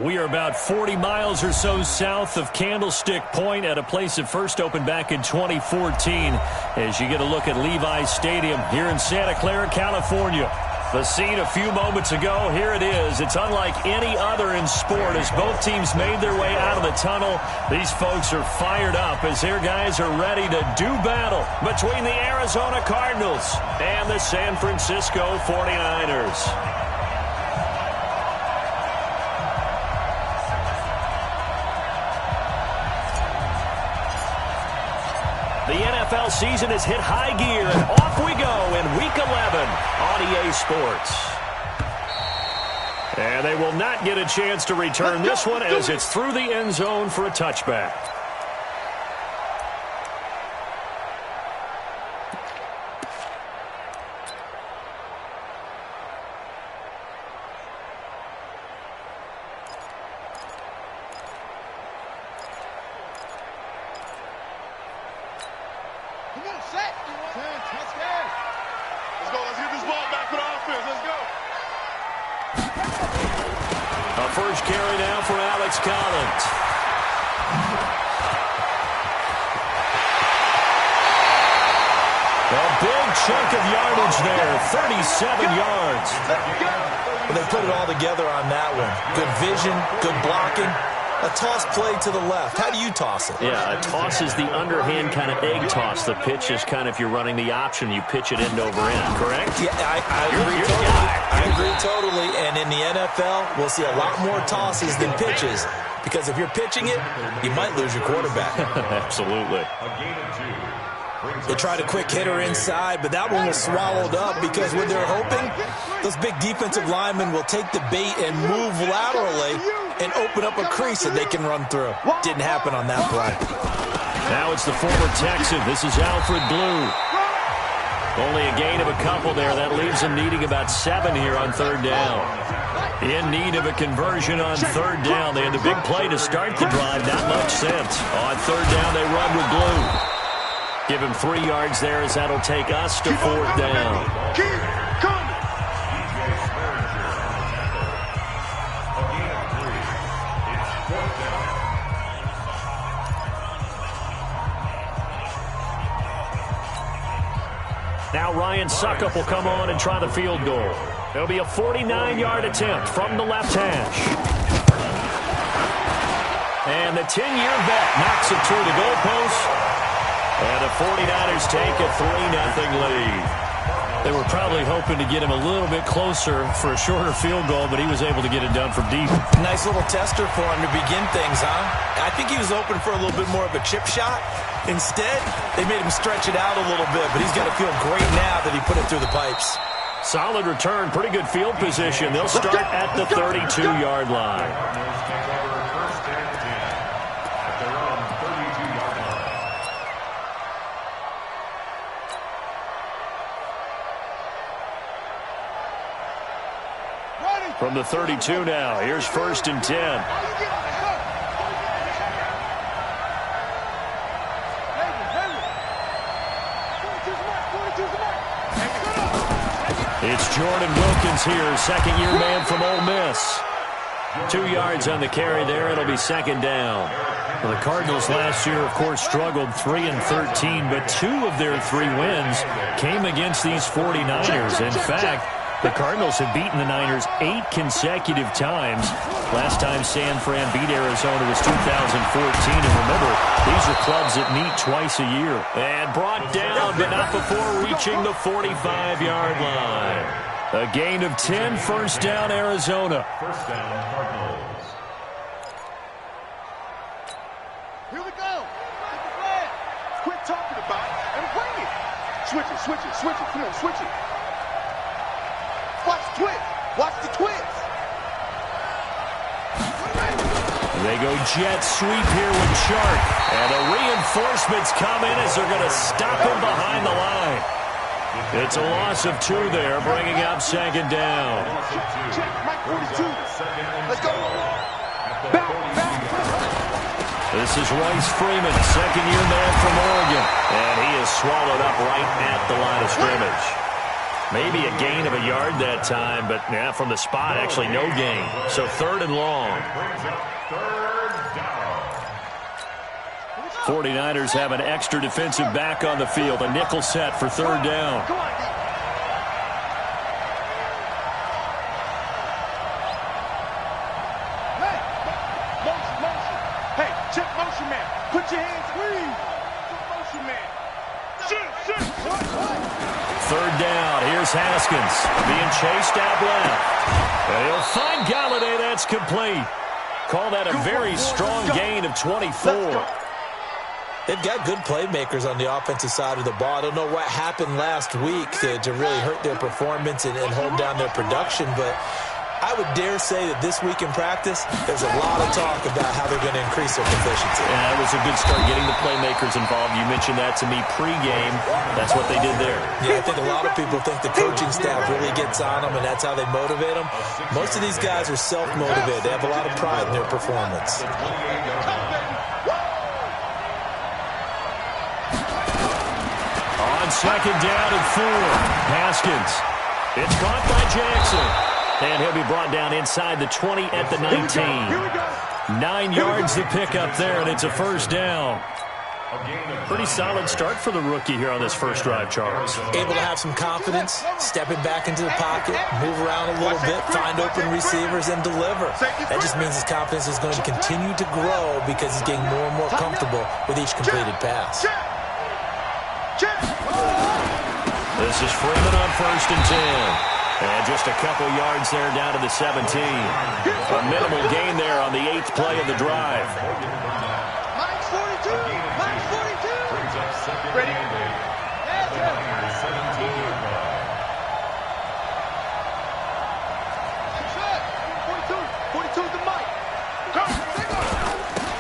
We are about 40 miles or so south of Candlestick Point at a place that first opened back in 2014 as you get a look at Levi's Stadium here in Santa Clara, California. The scene a few moments ago, here it is. It's unlike any other in sport as both teams made their way out of the tunnel. These folks are fired up as their guys are ready to do battle between the Arizona Cardinals and the San Francisco 49ers. The NFL season has hit high gear, and off we go in Week 11 on EA Sports. And they will not get a chance to return this one as it's through the end zone for a touchback. First carry now for Alex Collins. A big chunk of yardage there, 37 yards. Well, they put it all together on that one. Good vision, good blocking. A toss play to the left. How do you toss it? Yeah, a toss is the underhand kind of egg toss. The pitch is kind of, if you're running the option, you pitch it end over end, correct? Yeah, I agree totally. I agree totally. And in the NFL, we'll see a lot more tosses than pitches. Because if you're pitching it, you might lose your quarterback. Absolutely. They tried a quick hitter inside, but that one was swallowed up because what they're hoping, those big defensive linemen will take the bait and move laterally and open up a crease that they can run through. Didn't happen on that play. Now it's the former Texan. This is Alfred Blue. Only a gain of a couple there. That leaves them needing about 7 here on third down. In need of a conversion on third down. They had the big play to start the drive. Not much sense. On third down, they run with Blue. Give him 3 yards there as that'll take us to fourth down. Now Ryan Suckup will come on and try the field goal. It'll be a 49-yard attempt from the left hash. And the 10-year vet knocks it through the goalpost. And the 49ers take a 3-0 lead. They were probably hoping to get him a little bit closer for a shorter field goal, but he was able to get it done from deep. Nice little tester for him to begin things, huh? I think he was open for a little bit more of a chip shot. Instead, they made him stretch it out a little bit, but he's going to feel great now that he put it through the pipes. Solid return, pretty good field position. They'll start at the 32-yard line. From the 32 now, here's 1st and 10. It's Jordan Wilkins here, second-year man from Ole Miss. 2 yards on the carry there. It'll be second down. Well, the Cardinals last year, of course, struggled 3-13, but 2 of their 3 wins came against these 49ers. In fact, the Cardinals have beaten the Niners 8 consecutive times. Last time San Fran beat Arizona was 2014. And remember, these are clubs that meet twice a year. And brought down, but not before reaching the 45-yard line. A gain of 10, first down, Arizona. First down, Cardinals. Here we go. Take the flag. Quit talking about it and bring it. Switch it, switch it, switch it. Come on, switch it. Watch the twist. Watch the twist. They go jet sweep here with Shark. And the reinforcements come in as they're going to stop him behind the line. It's a loss of 2 there, bringing up second down. Check, Mike 42. Let's go. Back. This is Royce Freeman, second-year man from Oregon. And he is swallowed up right at the line of scrimmage. Maybe a gain of a yard that time, but yeah, from the spot, actually no gain. So 3rd and long. 49ers have an extra defensive back on the field. A nickel set for 3rd down. Hey, check motion man. Put your hands free. Motion man. Shoot. 3rd down. Here's Haskins being chased out left. And he'll find Galladay. That's complete. Call that a very strong gain of 24. They've got good playmakers on the offensive side of the ball. I don't know what happened last week to really hurt their performance and hold down their production, but I would dare say that this week in practice, there's a lot of talk about how they're going to increase their efficiency. Yeah, it was a good start getting the playmakers involved. You mentioned that to me pregame. That's what they did there. Yeah, I think a lot of people think the coaching staff really gets on them, and that's how they motivate them. Most of these guys are self-motivated. They have a lot of pride in their performance. On 2nd down and 4, Haskins. It's caught by Jackson. And he'll be brought down inside the 20 at the 19. 9 yards to pick up there, and it's a 1st down. Pretty solid start for the rookie here on this first drive, Charles. Able to have some confidence, stepping back into the pocket, move around a little bit, find open receivers, and deliver. That just means his confidence is going to continue to grow because he's getting more and more comfortable with each completed pass. This is Freeman on 1st and 10. And just a couple yards there down to the 17. A minimal gain there on the 8th play of the drive. Minus 42. Minus 42. Ready? Yeah, 42 is the mic.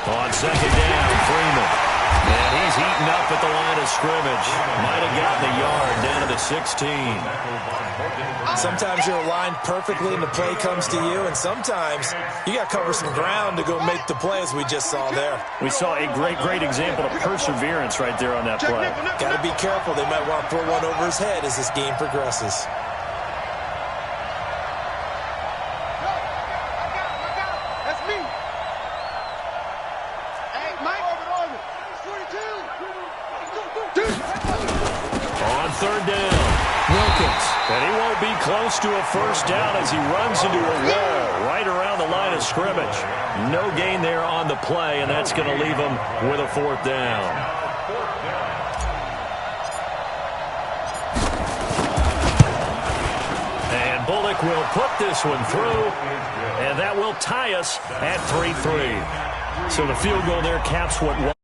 On 2nd down, Freeman. And he's heating up at the line of scrimmage. Might have gotten a yard down to the 16. Sometimes you're aligned perfectly and the play comes to you, and sometimes you got to cover some ground to go make the play, as we just saw there. We saw a great example of perseverance right there on that play. Got to be careful. They might want to throw one over his head as this game progresses. That's me. Hey, Mike. On 3rd down, Wilkins. And he won't be close to a 1st down as he runs into a wall right around the line of scrimmage. No gain there on the play, and that's going to leave him with a 4th down. And Bullock will put this one through, and that will tie us at 3-3. So the field goal there caps what was.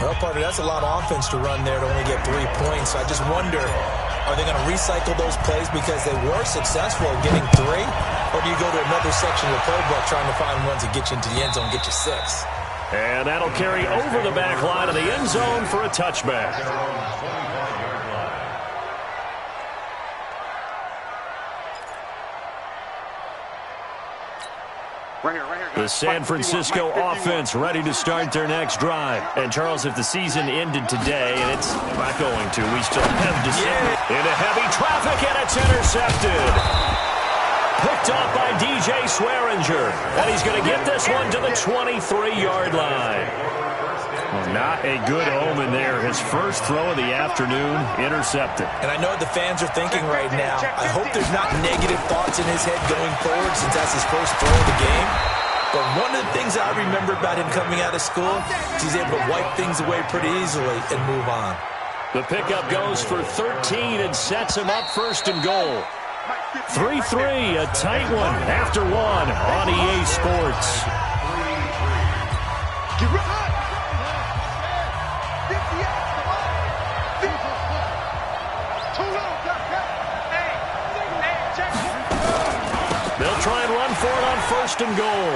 Well, partner, that's a lot of offense to run there to only get 3 points. So I just wonder, are they going to recycle those plays because they were successful in getting 3? Or do you go to another section of the playbook trying to find ones that get you into the end zone, get you 6? And that'll carry over the back line of the end zone for a touchback. Right here, The San Francisco offense ready to start their next drive. And, Charles, if the season ended today, and it's not going to, we still have to sit into heavy traffic, and it's intercepted. Picked off by DJ Swearinger. And he's going to get this one to the 23-yard line. Well, not a good omen there. His first throw of the afternoon, intercepted. And I know what the fans are thinking right now. I hope there's not negative thoughts in his head going forward since that's his first throw of the game. But one of the things I remember about him coming out of school is he's able to wipe things away pretty easily and move on. The pickup goes for 13 and sets him up 1st and goal. 3-3, a tight one after 1 on EA Sports. They'll try and run for it on 1st and goal.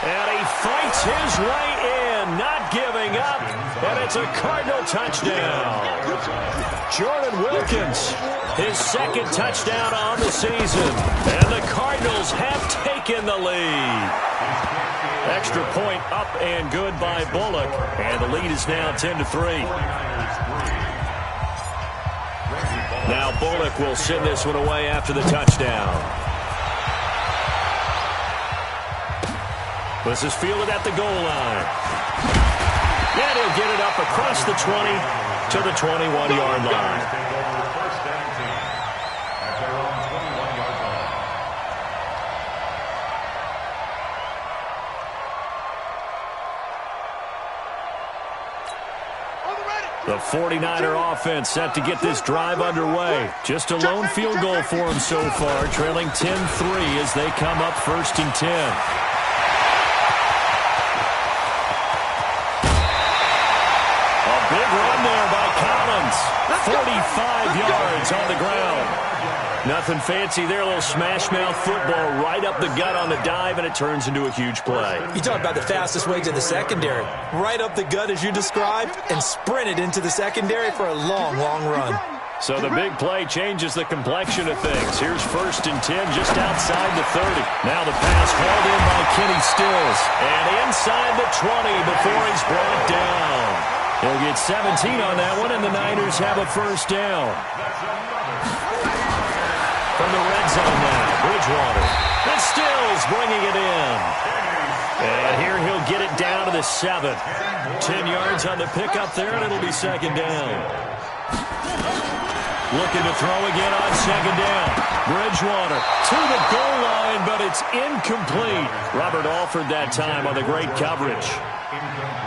And he fights his way in, not giving up. And it's a Cardinal touchdown. Jordan Wilkins, his 2nd touchdown on the season. And the Cardinals have taken the lead. Extra point up and good by Bullock. And the lead is now 10-3. Now Bullock will send this one away after the touchdown. This is fielded at the goal line. And he'll get it up across the 20 to the 21-yard line. The 49er offense set to get this drive underway. Just a lone field goal for them so far, trailing 10-3 as they come up 1st and 10. A big run there by Collins. 45 yards on the ground. Nothing fancy there, a little smash-mouth football right up the gut on the dive, and it turns into a huge play. You talk about the fastest way to the secondary. Right up the gut as you described, and sprinted into the secondary for a long, long run. So the big play changes the complexion of things. Here's 1st and 10 just outside the 30. Now the pass hauled in by Kenny Stills. And inside the 20 before he's brought down. He'll get 17 on that one, and the Niners have a 1st down. From the red zone now, Bridgewater. And Stills bringing it in. And here he'll get it down to the 7. 10 yards on the pickup there, and it'll be 2nd down. Looking to throw again on 2nd down. Bridgewater to the goal line, but it's incomplete. Robert Alford that time on the great coverage.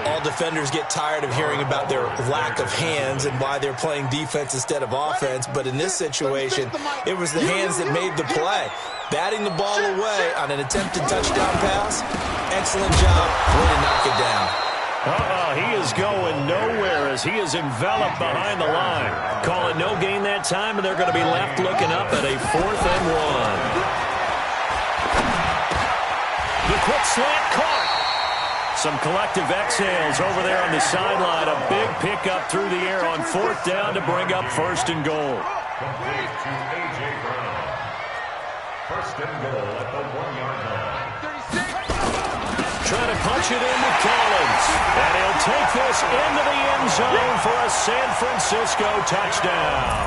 All defenders get tired of hearing about their lack of hands and why they're playing defense instead of offense. But in this situation, it was the hands that made the play. Batting the ball away on an attempted touchdown pass. Excellent job. Way to knock it down. He is going nowhere as he is enveloped behind the line. Call it no gain that time, and they're going to be left looking up at a 4th and 1. The quick slant caught. Some collective exhales over there on the sideline. A big pickup through the air on 4th down to bring up 1st and goal. Complete to A.J. Brown. 1st and goal at the 1-yard line. Trying to punch it in with Collins. And he'll take this into the end zone for a San Francisco touchdown.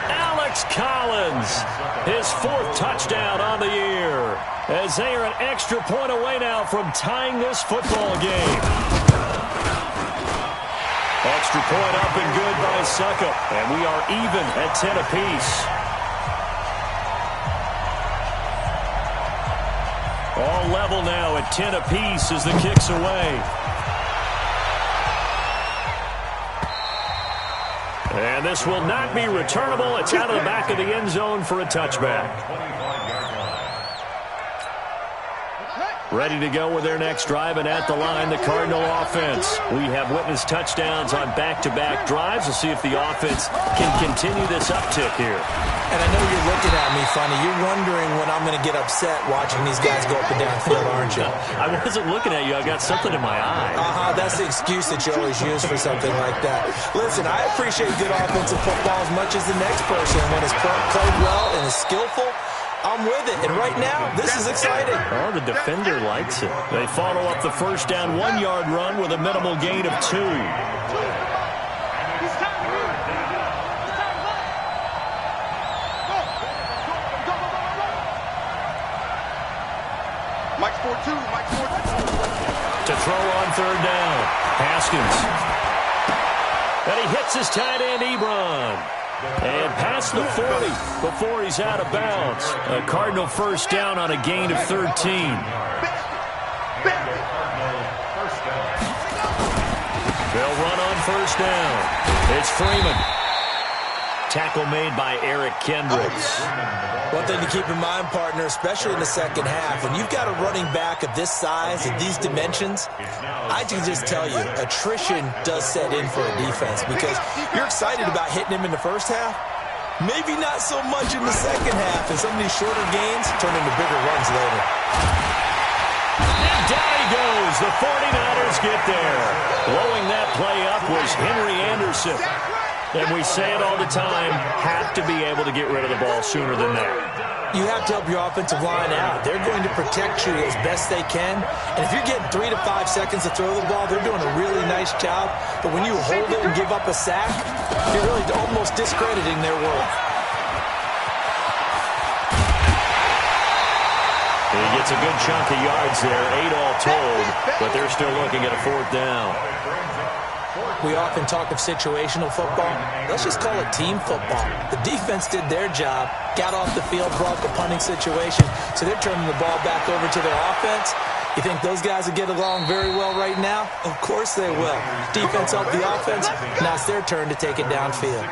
Alex Collins, his 4th touchdown on the year, as they are an extra point away now from tying this football game. Extra point up and good by Suckup, and we are even at 10 apiece. All level now at 10 apiece as the kick's away. And this will not be returnable. It's out of the back of the end zone for a touchback. Ready to go with their next drive, and at the line, the Cardinal offense. We have witnessed touchdowns on back-to-back drives. We'll see if the offense can continue this uptick here. And I know you're looking at me funny. You're wondering when I'm going to get upset watching these guys go up and down field, aren't you? I wasn't looking at you. I got something in my eye. That's the excuse that you always use for something like that. Listen, I appreciate good offensive football as much as the next person. When it's played well and is skillful, I'm with it. And right now, this is exciting. Oh, the defender likes it. They follow up the 1st down 1-yard run with a minimal gain of 2. Mike's 4-2. Mike's 4-2. To throw on 3rd down. Haskins. And he hits his tight end, Ebron. And past the 40 before he's out of bounds. A Cardinal 1st down on a gain of 13. They'll run on 1st down. It's Freeman. Tackle made by Eric Kendricks. One thing to keep in mind, partner, especially in the second half, when you've got a running back of this size and these dimensions, I can just tell you, attrition does set in for a defense because you're excited about hitting him in the first half. Maybe not so much in the second half, and some of these shorter gains turn into bigger runs later. And down he goes. The 49ers get there. Blowing that play up was Henry Anderson. And we say it all the time, have to be able to get rid of the ball sooner than that. You have to help your offensive line out. They're going to protect you as best they can. And if you're getting 3 to 5 seconds to throw the ball, they're doing a really nice job. But when you hold it and give up a sack, you're really almost discrediting their work. He gets a good chunk of yards there, 8 all told, but they're still looking at a 4th down. We often talk of situational football. Let's just call it team football. The defense did their job, got off the field, brought the punting situation, so they're turning the ball back over to their offense. You think those guys will get along very well right now? Of course they will. Defense helped the offense. Now it's their turn to take it downfield.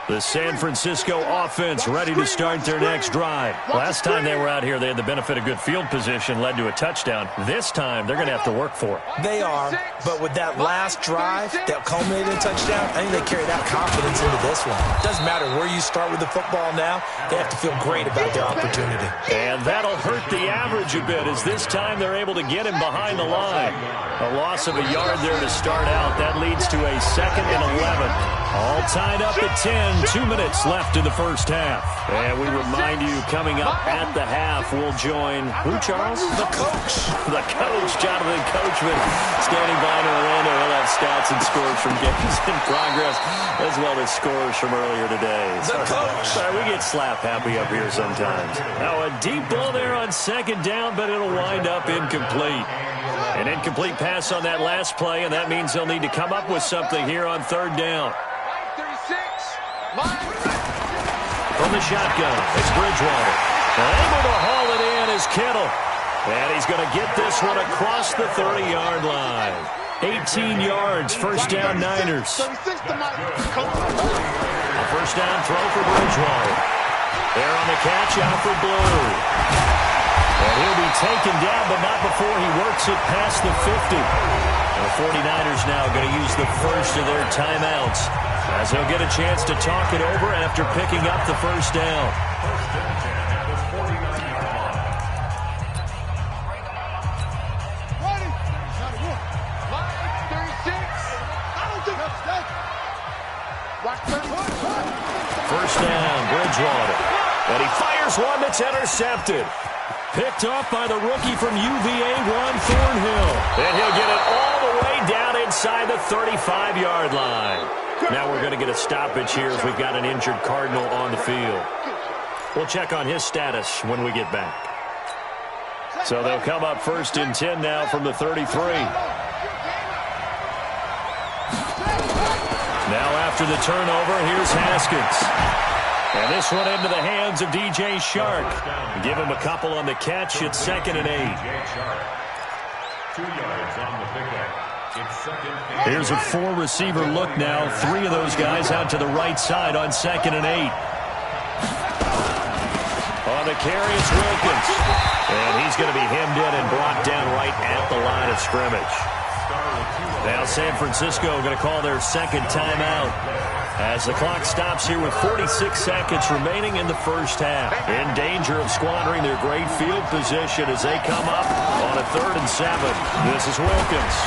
The San Francisco offense ready to start their next drive. Last time they were out here, they had the benefit of good field position, led to a touchdown. This time, they're going to have to work for it. They are, but with that last drive that culminated in a touchdown, I think they carry that confidence into this one. Doesn't matter where you start with the football now, they have to feel great about their opportunity. And that'll hurt the average a bit, as this time they're able to get him behind the line. A loss of a yard there to start out. That leads to a 2nd and 11. All tied up at 10. 2 minutes left in the first half. And we remind you, coming up at the half, we'll join who, Charles? The coach. The coach, Jonathan Coachman, standing by in Orlando. He'll have stats and scores from games in progress, as well as scores from earlier today. The coach. Sorry, we get slap happy up here sometimes. Now a deep ball there on 2nd down, but it'll wind up incomplete. An incomplete pass on that last play, and that means they'll need to come up with something here on 3rd down. From the shotgun, it's Bridgewater. Able to haul it in is Kittle. And he's going to get this one across the 30-yard line. 18 yards, 1st down Niners. A 1st down throw for Bridgewater. There on the catch, Alfred Blue. And he'll be taken down, but not before he works it past the 50. And the 49ers now going to use the first of their timeouts, as he'll get a chance to talk it over after picking up the 1st down. First down, Bridgewater. And he fires one that's intercepted. Picked off by the rookie from UVA, Juan Thornhill. And he'll get it all the way down inside the 35-yard line. Now we're going to get a stoppage here as we've got an injured Cardinal on the field. We'll check on his status when we get back. So they'll come up 1st and 10 now from the 33. Now after the turnover, here's Haskins. And this one into the hands of DJ Shark. Give him a couple on the catch. It's 2nd and 8. 2 yards on the pickup. Here's a 4-receiver look now. 3 of those guys out to the right side on 2nd and 8. On the carry, it's Wilkins. And he's going to be hemmed in and brought down right at the line of scrimmage. Now San Francisco going to call their 2nd timeout, as the clock stops here with 46 seconds remaining in the first half. In danger of squandering their great field position as they come up on a 3rd and 7. This is Wilkins.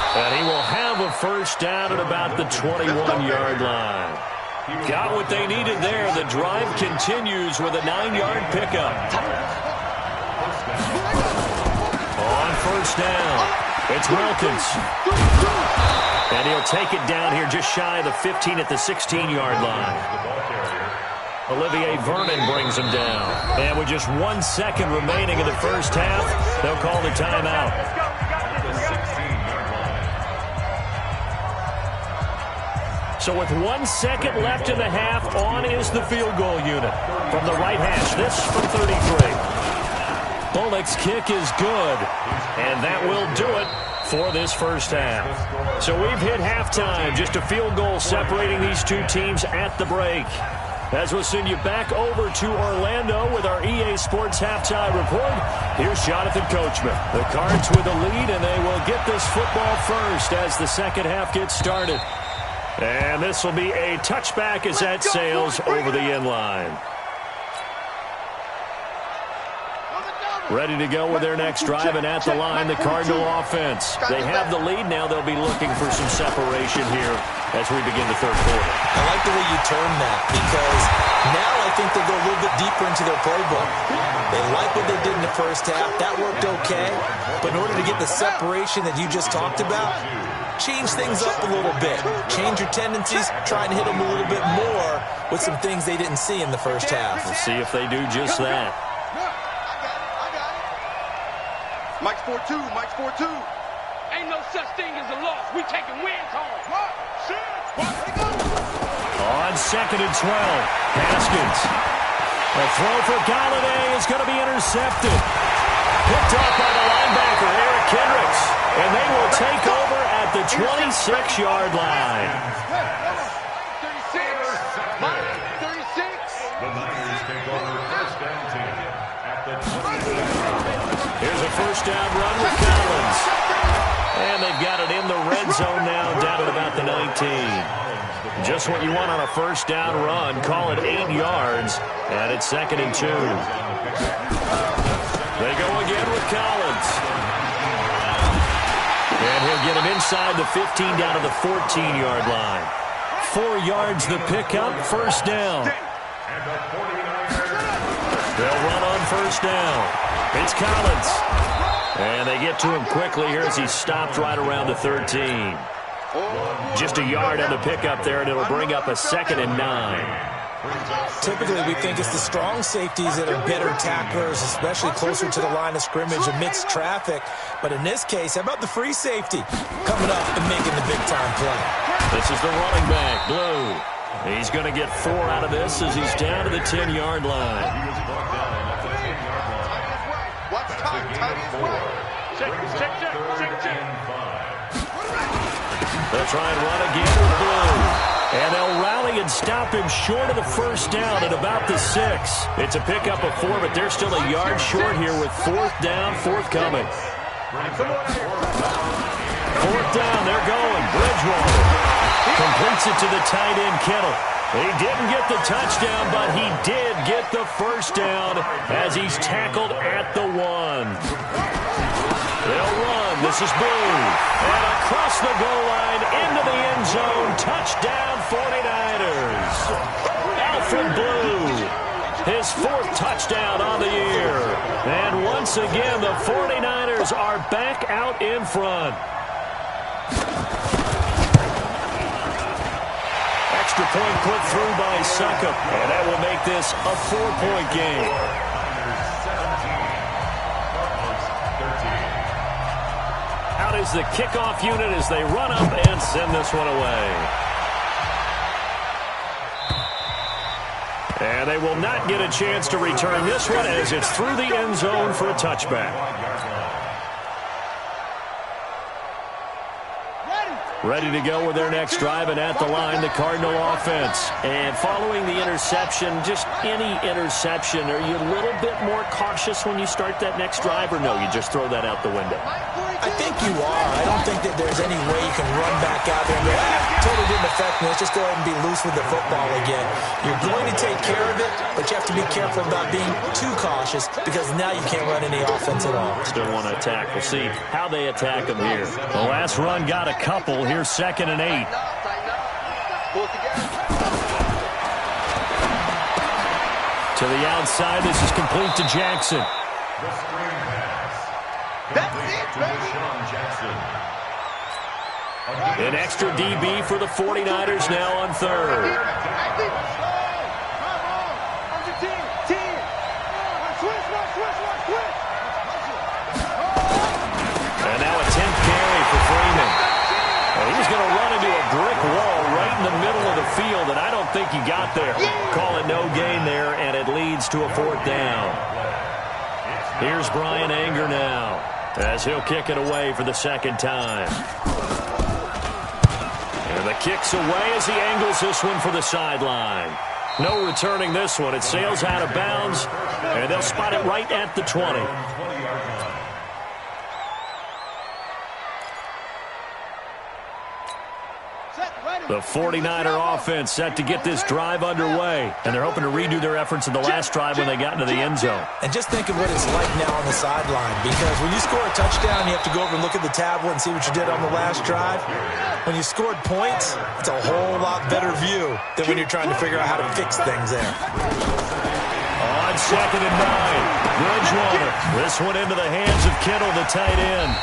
And he will have a 1st down at about the 21-yard line. Got what they needed there. The drive continues with a 9-yard pickup. On 1st down, it's Wilkins. And he'll take it down here just shy of the 15 at the 16-yard line. Olivier Vernon brings him down. And with just 1 second remaining in the first half, they'll call the timeout. So with 1 second left in the half, on is the field goal unit. From the right hash, this from 33. Bullock's kick is good, and that will do it for this first half. So we've hit halftime, just a field goal separating these two teams at the break. As we'll send you back over to Orlando with our EA Sports Halftime Report, here's Jonathan Coachman. The Cards with the lead, and they will get this football first as the second half gets started. And this will be a touchback as that sails over the end line. Ready to go with their next drive, and at the line, the Cardinal offense. They have the lead now. They'll be looking for some separation here as we begin the third quarter. I like the way you term that, because now I think they'll go a little bit deeper into their playbook. They like what they did in the first half. That worked okay. But in order to get the separation that you just talked about, change things up a little bit. Change your tendencies, try and hit them a little bit more with some things they didn't see in the first half. We'll see if they do just that. Mike's 4-2. Mike's 4-2. Ain't no such thing as a loss. We taking wins home. On 2nd and 12, Haskins. The throw for Galladay is going to be intercepted. Picked up by the linebacker, Eric Kendricks. And they will take over at the 26-yard line. 36. 36. The Niners take over 1st and 10 at the 26. Here's a first down run with Collins. And they've got it in the red zone now, down at about the 19. Just what you want on a first down run. Call it 8 yards, and it's 2nd and 2. They go again with Collins. And he'll get him inside the 15 down to the 14-yard line. 4 yards the pickup, first down. They'll run on first down. It's Collins. And they get to him quickly here as he's stopped right around the 13. Just a yard on the pickup there, and it'll bring up a 2nd and 9. Typically, we think it's the strong safeties that are better tacklers, especially closer to the line of scrimmage amidst traffic. But in this case, how about the free safety coming up and making the big-time play? This is the running back, Blue. He's going to get 4 out of this as he's down to the 10-yard line. They'll try and run again with Blue. And they'll rally and stop him short of the first down at about the 6. It's a pickup of 4, but they're still a yard short here with 4th down, forthcoming. 4th down, they're going. Bridgewater completes it to the tight end, Kittle. He didn't get the touchdown, but he did get the first down as he's tackled at the 1. They'll run. This is Blue. And across the goal line into the end zone. Touchdown 49ers. Alfred Blue. His 4th touchdown on the year. And once again, the 49ers are back out in front. Extra point put through by Succop. And that will make this a 4-point game. Out is the kickoff unit as they run up and send this one away. And they will not get a chance to return this one as it's through the end zone for a touchback. Ready to go with their next drive, and at the line, the Cardinal offense. And following the interception, just any interception, are you a little bit more cautious when you start that next drive, or no, you just throw that out the window? I think you are. I don't think that there's any way you can run back out there and go, totally didn't affect me. Let's just go ahead and be loose with the football again. You're going to take care of it, but you have to be careful about being too cautious because now you can't run any offense at all. Still want to attack. We'll see how they attack them here. The last run got a couple. Here's 2nd and 8. To the outside, this is complete to Jackson. The screen pass. That's it, baby. An extra DB for the 49ers now on 3rd. And now a 10th carry for Freeman. And he's going to run into a brick wall right in the middle of the field, and I don't think he got there. Call it no gain there, and it leads to a 4th down. Here's Brian Anger now as he'll kick it away for the 2nd time. And the kick's away as he angles this one for the sideline. No returning this one. It sails out of bounds, and they'll spot it right at the 20. The 49er offense set to get this drive underway, and they're hoping to redo their efforts in the last drive when they got into the end zone. And just think of what it's like now on the sideline, because when you score a touchdown, you have to go over and look at the tablet and see what you did on the last drive. When you scored points, it's a whole lot better view than when you're trying to figure out how to fix things there. On 2nd and 9, Bridgewater. This one into the hands of Kittle, the tight end.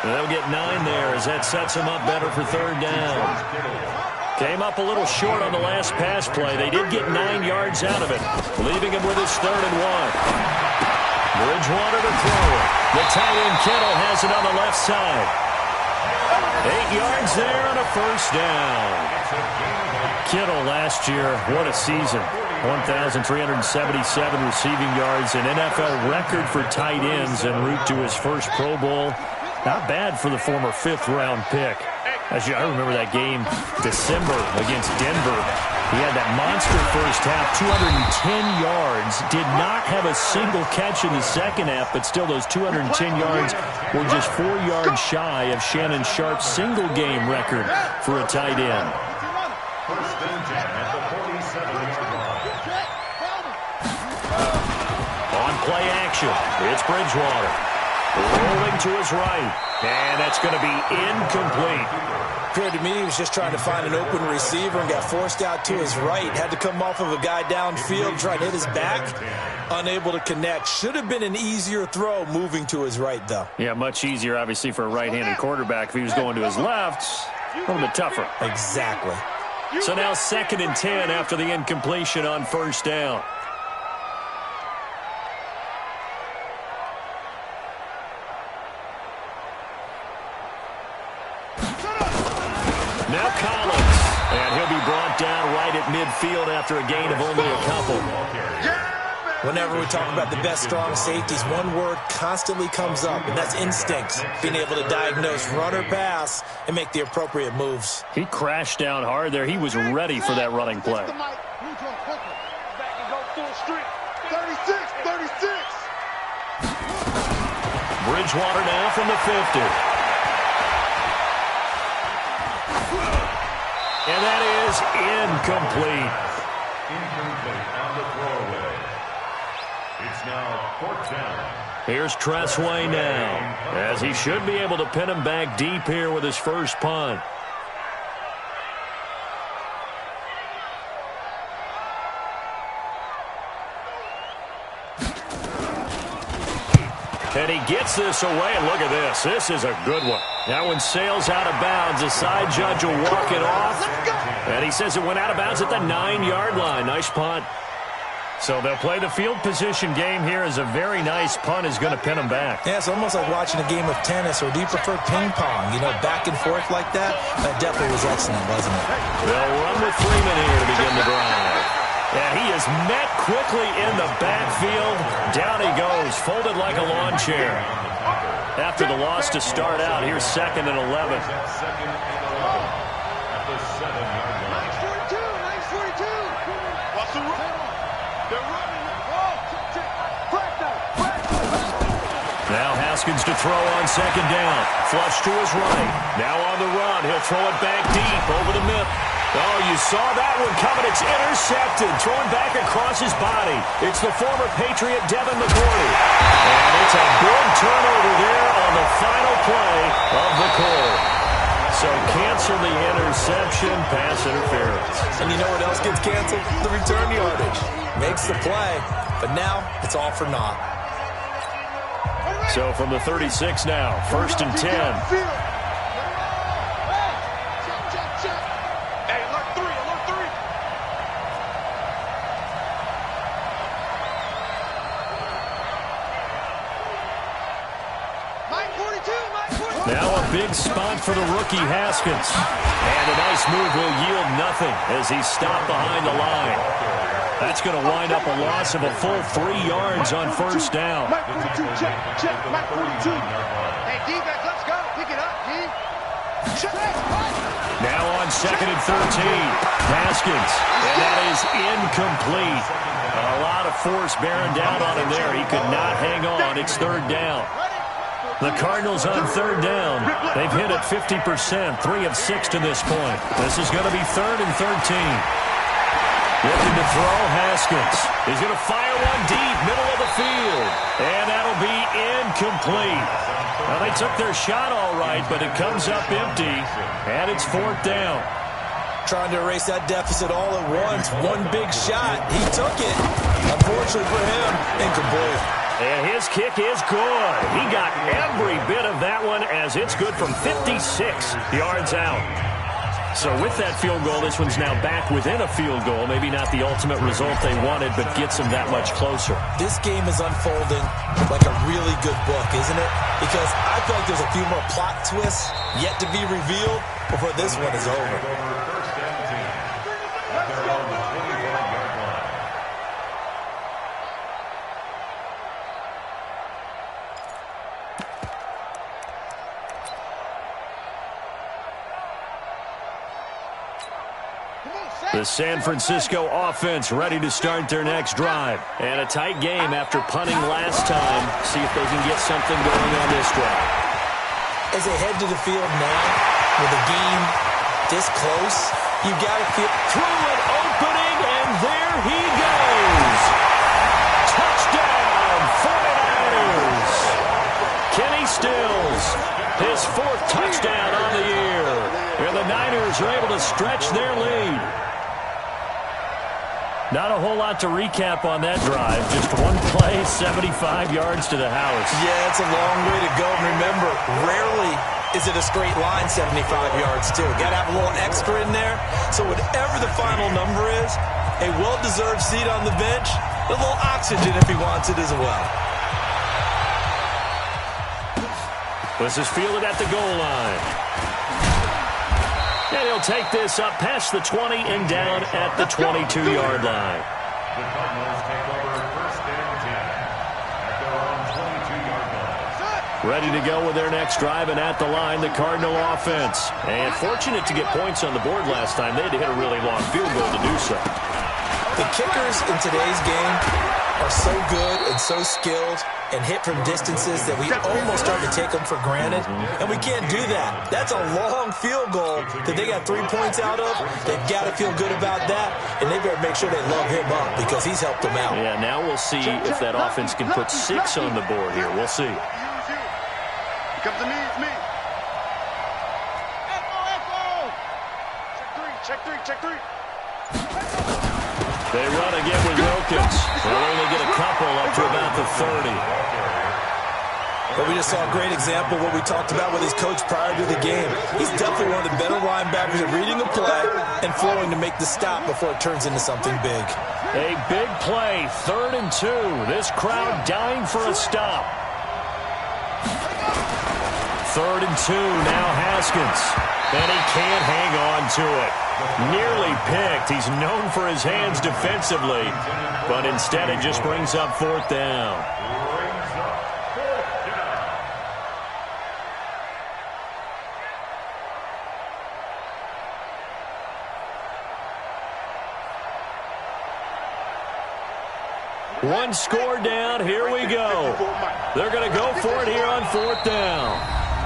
They'll get 9 there as that sets them up better for 3rd down. Came up a little short on the last pass play. They did get 9 yards out of it, leaving him with his 3rd and 1. Bridgewater to throw it. The tight end Kittle has it on the left side. 8 yards there on a 1st down. Kittle last year, what a season. 1,377 receiving yards, an NFL record for tight ends en route to his first Pro Bowl. Not bad for the former 5th-round pick. Actually, I remember that game, December, against Denver. He had that monster first half, 210 yards. Did not have a single catch in the second half, but still those 210 yards were just 4 yards shy of Shannon Sharp's single-game record for a tight end. First and 10 at the 47-yard line. On play action, it's Bridgewater. Rolling to his right, and that's going to be incomplete. Appeared to me he was just trying to find an open receiver and got forced out to his right. Had to come off of a guy downfield, try to hit his back. Unable to connect. Should have been an easier throw moving to his right, though. Yeah, much easier, obviously, for a right-handed quarterback. If he was going to his left, a little bit tougher. Exactly. So now 2nd and 10 after the incompletion on 1st down. Now Collins, and he'll be brought down right at midfield after a gain of only a couple. Whenever we talk about the best strong safeties, one word constantly comes up, and that's instincts. Being able to diagnose run or pass and make the appropriate moves. He crashed down hard there. He was ready for that running play. Back and go full strength. 36, 36. Bridgewater now from the 50. And that is incomplete. Incomplete on the throwaway. It's now 4th down. Here's Tressway now, as he should be able to pin him back deep here with his first punt. And he gets this away, and look at this. This is a good one. That one sails out of bounds. The side judge will walk it off. And he says it went out of bounds at the 9-yard line. Nice punt. So they'll play the field position game here as a very nice punt is going to pin them back. Yeah, it's almost like watching a game of tennis, or do you prefer ping pong? You know, back and forth like that? That definitely was excellent, wasn't it? They'll run with Freeman here to begin the drive. And he is met quickly in the backfield. Down he goes, folded like a lawn chair. After the loss to start out, here's 2nd and 11. 2nd and 11 at the 7-yard line. 942, 942. What's the run? They're running. Now Haskins to throw on 2nd down. Flush to his right. Now on the run. He'll throw it back deep over the middle. Oh, you saw that one coming. It's intercepted. Thrown back across his body. It's the former Patriot Devin McCourty. And it's a big turnover there on the final play of the quarter. So cancel the interception, pass interference. And you know what else gets canceled? The return yardage. Makes the play, but now it's all for naught. So from the 36 now, 1st and 10. Hey, alert 3, alert 3. Now a big spot for the rookie Haskins. And a nice move will yield nothing as he's stopped behind the line. That's going to wind up a loss of a full 3 yards on 1st down. Mike 42, check, check, Mike 42. Hey, defense, let's go. Pick it up, D. Check. Now on 2nd and 13, Haskins. And that is incomplete. A lot of force bearing down on him there. He could not hang on. It's 3rd down. The Cardinals on third down. They've hit it 50%, 3 of 6 to this point. This is going to be 3rd and 13. Looking to throw, Haskins. He's going to fire one deep, middle of the field. And that'll be incomplete. Well, they took their shot all right, but it comes up empty, and it's 4th down. Trying to erase that deficit all at once. One big shot. He took it. Unfortunately for him, incomplete. And his kick is good. He got every bit of that one as it's good from 56 yards out. So with that field goal, this one's now back within a field goal. Maybe not the ultimate result they wanted, but gets them that much closer. This game is unfolding like a really good book, isn't it? Because I feel like there's a few more plot twists yet to be revealed before this one is over. The San Francisco offense ready to start their next drive. And a tight game after punting last time. See if they can get something going on this drive. As they head to the field now, with the game this close, you got to feel through an opening, and there he goes. Touchdown, 49ers. Kenny Stills, his 4th touchdown on the year. And the Niners are able to stretch their lead. Not a whole lot to recap on that drive. Just one play, 75 yards to the house. Yeah, it's a long way to go. And remember, rarely is it a straight line 75 yards, too. Got to have a little extra in there. So whatever the final number is, a well-deserved seat on the bench, a little oxygen if he wants it as well. This is fielded at the goal line. And he'll take this up past the 20 and down at the 22-yard line. The Cardinals take over 1st and 10 at their own 22-yard line. Ready to go with their next drive, and at the line, the Cardinal offense. And fortunate to get points on the board last time. They had to hit a really long field goal to do so. The kickers in today's game are so good and so skilled and hit from distances that we almost start to take them for granted, and we can't do that. That's a long field goal that they got 3 points out of. They've got to feel good about that, and they better make sure they love him up because he's helped them out. Yeah, now we'll see if that offense can put 6 on the board here. We'll see. Comes to me, it's me. Echo. Check three. They run again with Wilkins. They'll only get a couple up to about the 30. But we just saw a great example of what we talked about with his coach prior to the game. He's definitely one of the better linebackers at reading the play and flowing to make the stop before it turns into something big. A big play, 3rd and 2. This crowd dying for a stop. 3rd and 2, now Haskins. And he can't hang on to it. Nearly picked. He's known for his hands defensively, but instead it just brings up 4th down. One score down. Here we go. They're going to go for it here on 4th down.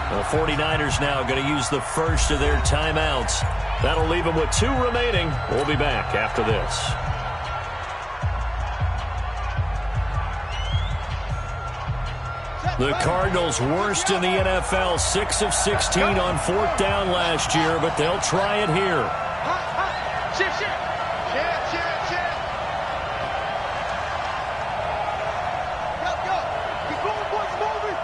The 49ers now going to use the first of their timeouts. That'll leave them with 2 remaining. We'll be back after this. The Cardinals worst in the NFL, 6 of 16 on 4th down last year, but they'll try it here. Shit. Go. Keep going, boys, moving.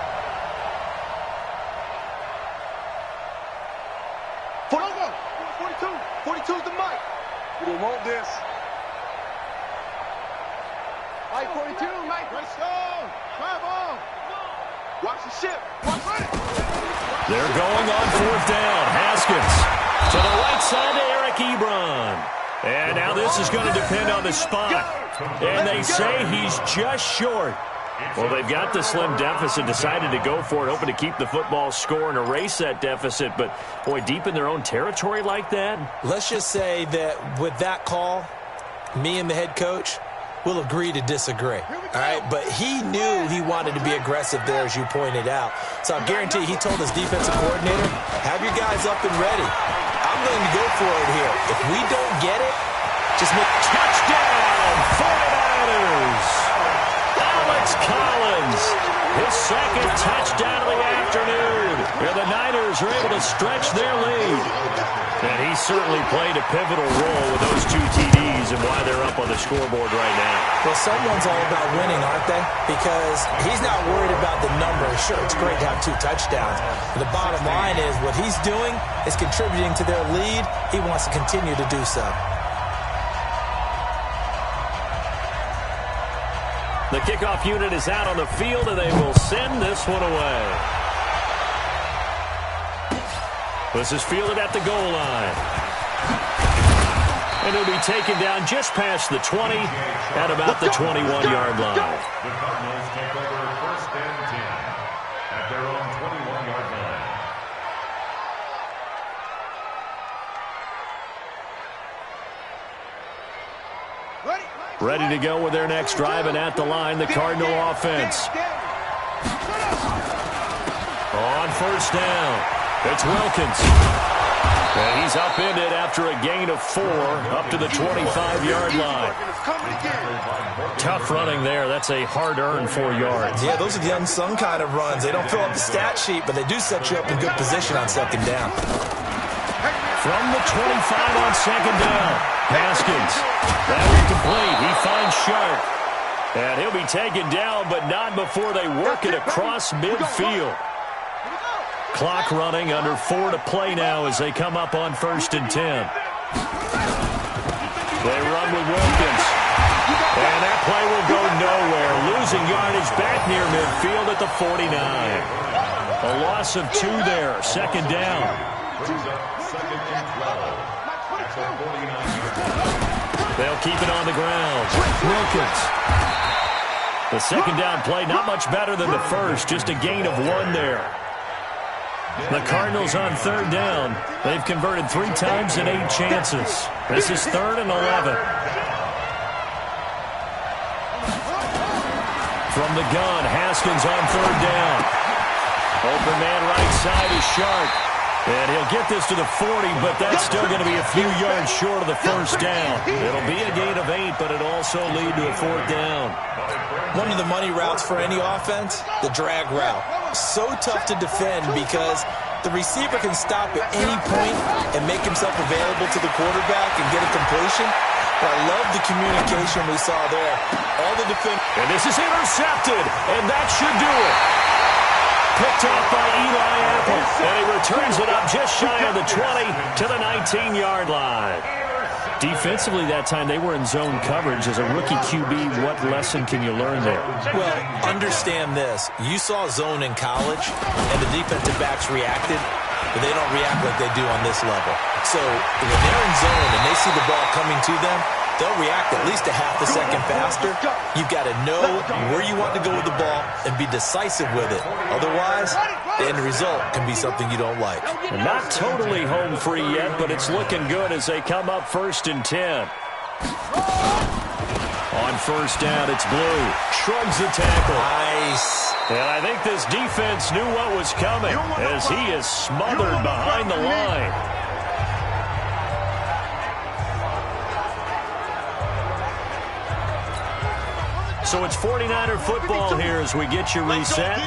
42's the mic. We don't want this. Mike 42, Mike. Let's go. Drive on. Watch the ship. Watch it. They're going on 4th down. Haskins to the right side to Eric Ebron. And now this is going to depend on the spot. And they say he's just short. Well, they've got the slim deficit, decided to go for it, hoping to keep the football score and erase that deficit. But, boy, deep in their own territory like that. Let's just say that with that call, me and the head coach, will agree to disagree, all right? But he knew he wanted to be aggressive there, as you pointed out. So I guarantee he told his defensive coordinator, have your guys up and ready. I'm going to go for it here. If we don't get it, just make touchdown, 49ers. Alex Collins, his second touchdown of the afternoon. And the Niners are able to stretch their lead. And he certainly played a pivotal role with those 2 TDs and why they're up on the scoreboard right now. Well, someone's all about winning, aren't they? Because he's not worried about the numbers. Sure, it's great to have 2 touchdowns. But the bottom line is what he's doing is contributing to their lead. He wants to continue to do so. The kickoff unit is out on the field, and they will send this one away. This is fielded at the goal line. And he'll be taken down just past the 20 at about the 21-yard line. The Cardinals take over 1st and 10 at their own 21-yard line. Ready to go with their next drive, and at the line, the Cardinal offense. On 1st down. It's Wilkins. And he's upended after a gain of 4 up to the 25-yard line. Tough running there. That's a hard-earned 4 yards. Yeah, those are the unsung kind of runs. They don't fill up the stat sheet, but they do set you up in good position on 2nd down. From the 25 on 2nd down, Haskins. That one complete. He finds Sharp. And he'll be taken down, but not before they work it across midfield. Clock running, under 4 to play now as they come up on 1st and 10. They run with Wilkins. And that play will go nowhere. Losing yardage back near midfield at the 49. A loss of 2 there. 2nd down. They'll keep it on the ground. Wilkins. The 2nd down play, not much better than the first. Just a gain of 1 there. The Cardinals on 3rd down. They've converted 3 times in 8 chances. This is 3rd and 11. From the gun, Haskins on 3rd down. Open man right side is Sharp. And he'll get this to the 40, but that's still going to be a few yards short of the 1st down. It'll be a gain of 8, but it'll also lead to a 4th down. One of the money routes for any offense, the drag route. So tough to defend because the receiver can stop at any point and make himself available to the quarterback and get a completion. But I love the communication we saw there. All the defenders. And this is intercepted, and that should do it. Picked off by Eli Apple, and he returns it up just shy of the 20 to the 19-yard line. Defensively that time, they were in zone coverage. As a rookie QB, what lesson can you learn there? Well, understand this. You saw zone in college, and the defensive backs reacted, but they don't react like they do on this level. So when they're in zone and they see the ball coming to them, they'll react at least a half a second faster. You've got to know where you want to go with the ball and be decisive with it. Otherwise, the end result can be something you don't like. Not totally home free yet, but it's looking good as they come up 1st and 10. On 1st down, it's Blue. Shrugs the tackle. Nice. And I think this defense knew what was coming as he is smothered behind the line. So it's 49er football here as we get you reset.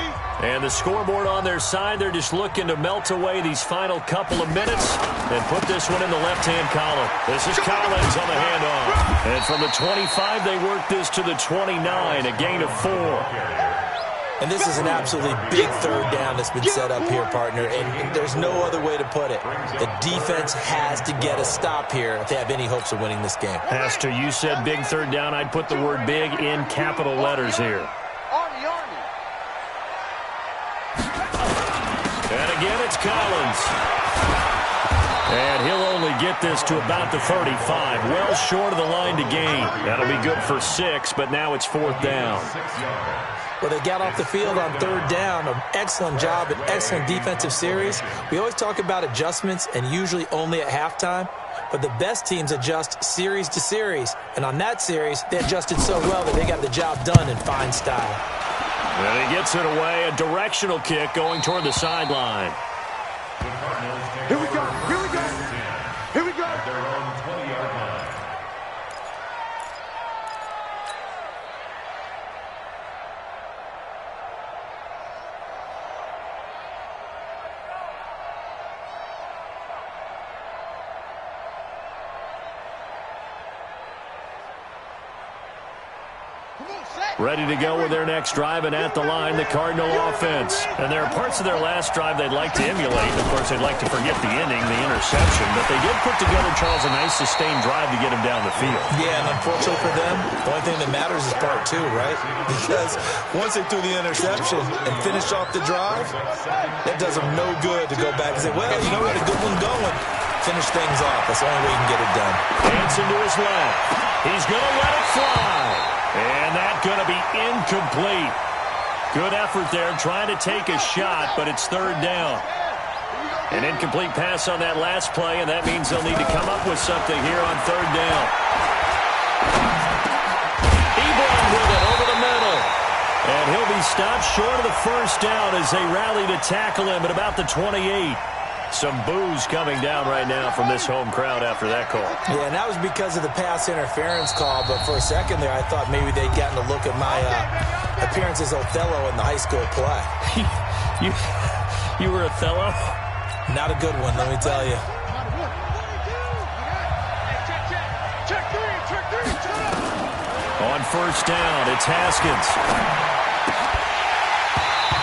And the scoreboard on their side, they're just looking to melt away these final couple of minutes and put this one in the left-hand column. This is Collins on the handoff. And from the 25, they work this to the 29, a gain of 4. And this is an absolutely big 3rd down that's been set up here, partner, and there's no other way to put it. The defense has to get a stop here if they have any hopes of winning this game. Pastor, you said big 3rd down. I'd put the word big in capital letters here. And again, it's Collins. And he'll only get this to about the 35, well short of the line to gain. That'll be good for 6, but now it's 4th down. Well, they got off the field on 3rd down. An excellent job, an excellent defensive series. We always talk about adjustments and usually only at halftime. but the best teams adjust series to series. And on that series, they adjusted so well that they got the job done in fine style. And he gets it away, a directional kick going toward the sideline. Here we go, here we go, here we go. At their own 20-yard line. Ready to go with their next drive, and at the line, the Cardinal offense. And there are parts of their last drive they'd like to emulate. Of course, they'd like to forget the inning, the interception, but they did put together, Charles, a nice sustained drive to get him down the field. Yeah, and unfortunately for them, the only thing that matters is part two, right? Because once they threw the interception and finished off the drive, that does them no good to go back and say, well, you know, we had a good one going. Finish things off. That's the only way you can get it done. Hanson to his left. He's going to let it fly. And that's going to be incomplete. Good effort there, trying to take a shot, but it's third down. An incomplete pass on that last play, and that means they'll need to come up with something here on third down. Ebron with it over the middle. And he'll be stopped short of the first down as they rally to tackle him at about the 28. Some boos coming down right now from this home crowd after that call. Yeah, and that was because of the pass interference call, but for a second there I thought maybe they'd gotten a look at my appearance as Othello in the high school play. You were Othello? Not a good one, let me tell you. On first down, it's Haskins.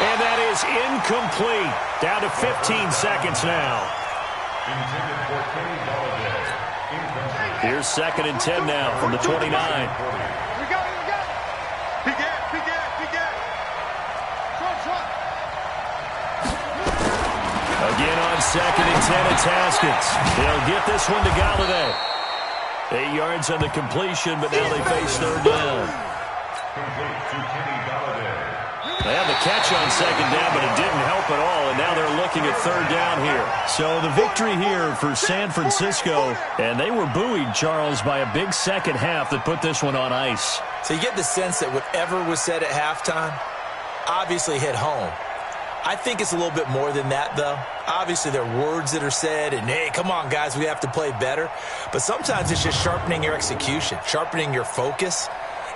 And that is incomplete. Down to 15 seconds now. Intended for Kenny Galladay. Incomplete. Here's 2nd and 10 now from the 29. We got it, we got it. Big gap. Front. Again on 2nd and 10, it's Haskins. They'll get this one to Galladay. 8 yards on the completion, but now they face third down. Complete to Kenny Galladay. They had the catch on 2nd down, but it didn't help at all, and now they're looking at third down here. So the victory here for San Francisco, and they were buoyed, Charles, by a big second half that put this one on ice. So you get the sense that whatever was said at halftime obviously hit home. I think it's a little bit more than that, though. Obviously, there are words that are said, and, hey, come on, guys, we have to play better. But sometimes it's just sharpening your execution, sharpening your focus,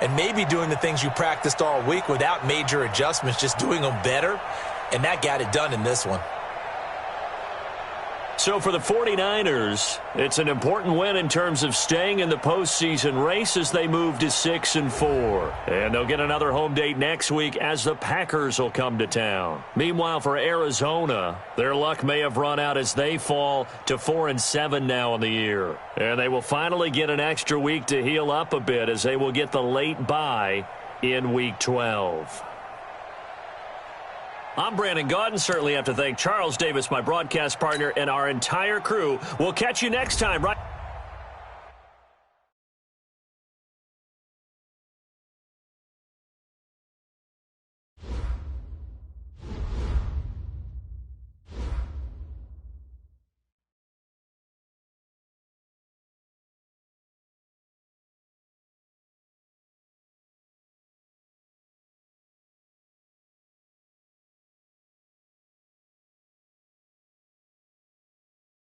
and maybe doing the things you practiced all week without major adjustments, just doing them better. And that got it done in this one. So for the 49ers, it's an important win in terms of staying in the postseason race as they move to 6-4. And they'll get another home date next week as the Packers will come to town. Meanwhile, for Arizona, their luck may have run out as they fall to 4-7 now in the year. And they will finally get an extra week to heal up a bit as they will get the late bye in Week 12. I'm Brandon Gaudin. Certainly have to thank Charles Davis, my broadcast partner, and our entire crew. We'll catch you next time, right?